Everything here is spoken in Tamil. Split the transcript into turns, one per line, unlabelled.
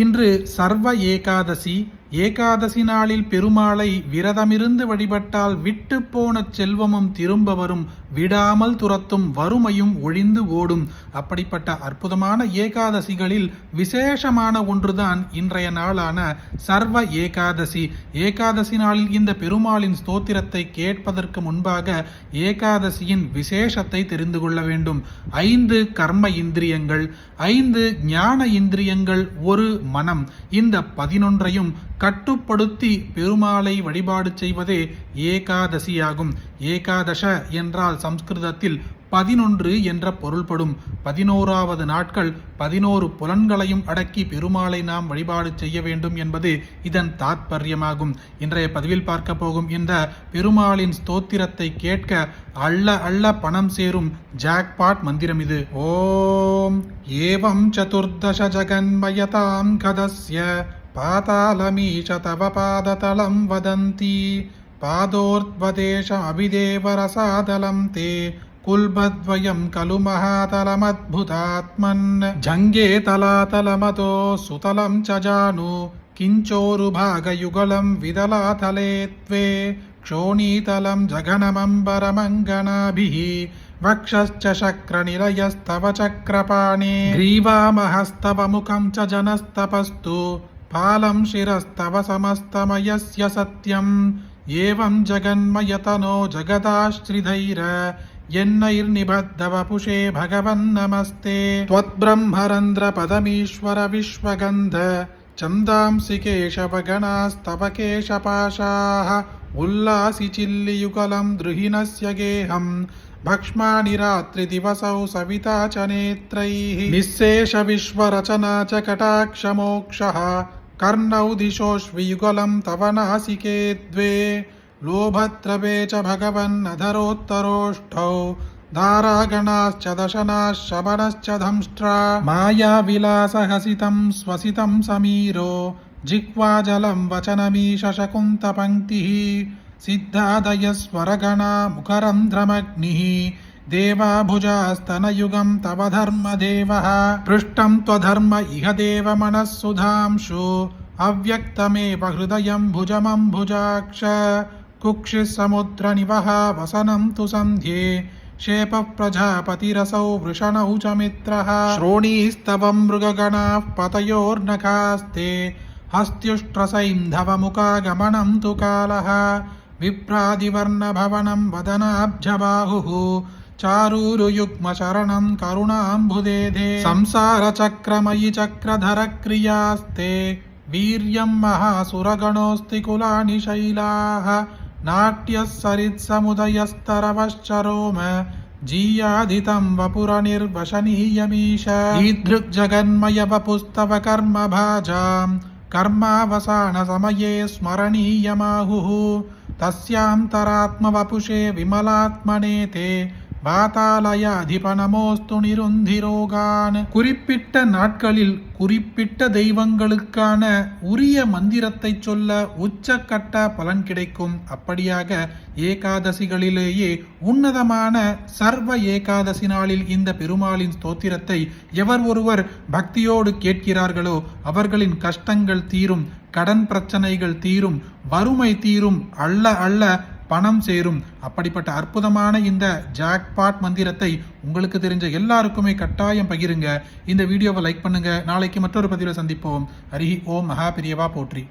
இன்று சர்வ ஏகாதசி. ஏகாதசி நாளில் பெருமாளை விரதமிருந்து வழிபட்டால் விட்டு போன செல்வமும் திரும்ப வரும், விடாமல் துரத்தும் வறுமையும் ஒழிந்து ஓடும். அப்படிப்பட்ட அற்புதமான ஏகாதசிகளில் விசேஷமான ஒன்றுதான் இன்றைய நாளான சர்வ ஏகாதசி. ஏகாதசி நாளில் இந்த பெருமாளின் ஸ்தோத்திரத்தை கேட்பதற்கு முன்பாக ஏகாதசியின் விசேஷத்தை தெரிந்து கொள்ள வேண்டும். 5 கர்ம இந்திரியங்கள், 5 ஞான இந்திரியங்கள், ஒரு மனம், இந்த 11ஐயும் கட்டுப்படுத்தி பெருமாளை வழிபாடு செய்வதே ஏகாதசியாகும். ஏகாதச என்றால் சம்ஸ்கிருதத்தில் 11 என்ற பொருள்படும். 11வது நாட்கள் 11 புலன்களையும் அடக்கி பெருமாளை நாம் வழிபாடு செய்ய வேண்டும் என்பது இதன் தாத்பரியமாகும். இன்றைய பதிவில் பார்க்க போகும் இந்த பெருமாளின் ஸ்தோத்திரத்தை கேட்க அள்ள அள்ள பணம் சேரும் ஜாக்பாட் மந்திரம் இது. ஓம் ஏவம் சதுர்தச ஜகன்மயதாம் கதஸ்ய பாதாளமீஷ தவ பாததலம் வதந்தி பாதோர்த்வதேஷ அபிதேவரசாதலம் தே குல்பத்வயம் கலு மகாதலமத்புதாத்மன் ஜங்கே தலாதலமதோ சுதலம் சஜானு கிஞ்சோருபாகயுகலம் விதலாதலே த்வே க்ஷோணீதலம் ஜகனமம்பரமங்கனாபிஹ வக்ஷஸ்ச சக்ரநிலயஸ்தவ சக்ரபாணே கிரீவாமஹஸ்தவ முகம் ச ஜனஸ்தபஸ்து பாலம் சிரஸ்தவ சமஸ்தமயஸ்ய சத்யம் ஏவம் ஜகன்மயதனோ ஜகதாஸ்ரிதைர என்னைர்நிபத்தவபுஷே பகவன் நமஸ்தே த்வத்பிரம்மரந்திர பதமீஸ்வர விஸ்வகந்த சந்தாம்சி கேசவகணாஸ்தவ கேசபாஷாः உல்லாசி சில்லியுகலம் द्रुहिणस्य गेहम् भक्ष्माणि रात्रिदिवसौ सविता च नेत्रैः निःशेष विश्वरचना च कटाक्षमोक्षः कर्णौ दिशोऽश्वियुगलं तव नासिके द्वे लोभत्रवे च भगवन्नधरोत्तरोष्ठौ दारागणाश्च दशनाः शमनश्च दंष्ट्रा मायाविलासहसितं स्वसितं समीरो जिह्वाजलं वचनमीश शकुन्तपङ्क्तिः सिद्धादयस्वरगणा मुखरन्ध्रमग्निः देवाभुजास्तनयुगं तव धर्मदेवः पृष्ठं त्वधर्म इह देव मनः सुधांशु अव्यक्तमेव हृदयं भुजमम्भुजाक्ष कुक्षिः समुद्रनिवः वसनं तु सन्ध्ये शेपः प्रजापतिरसौ वृषणौ च मित्रः श्रोणीस्तव मृगगणाः पतयोर्नखास्ते हस्त्युष्ट्रसैन्धवमुखागमनं तु कालः विप्रादिवर्णभवनं वदनाब्जबाहुः चारूरुयुग्मशरणं करुणाम्बुदेधे संसारचक्रमयि चक्रधरक्रियास्ते वीर्यं महासुरगणोऽस्ति कुलानि शैलाः नाट्यः सरित्समुदयस्तरवश्चरोम जीयादितं वपुरनिर्वशनीयमीश ईदृग्जगन्मय वपुस्तव कर्मभाजां कर्मावसान समये स्मरणीयमाहुः तस्यान्तरात्मवपुषे विमलात्मने ते பாதாலயாதிபனமோஸ்து நிருந்திரோகான். குறிப்பிட்ட நாட்களில் குறிப்பிட்ட தெய்வங்களுக்கான உரிய மந்திரத்தை சொல்ல உச்சக்கட்ட பலன் கிடைக்கும். அப்படியாக ஏகாதசிகளிலேயே உன்னதமான சர்வ ஏகாதசி நாளில் இந்த பெருமாளின் ஸ்தோத்திரத்தை எவர் ஒருவர் பக்தியோடு கேட்கிறார்களோ அவர்களின் கஷ்டங்கள் தீரும், கடன் பிரச்சனைகள் தீரும், வறுமை தீரும், அள்ள அள்ள பணம் சேரும். அப்படிப்பட்ட அற்புதமான இந்த ஜாக்பாட் மந்திரத்தை உங்களுக்கு தெரிஞ்ச எல்லாருக்குமே கட்டாயம் பகிருங்க. இந்த வீடியோவை லைக் பண்ணுங்க. நாளைக்கு மற்றொரு பதிவில் சந்திப்போம். ஹரி ஓம் மகா பெரியவா போற்றி.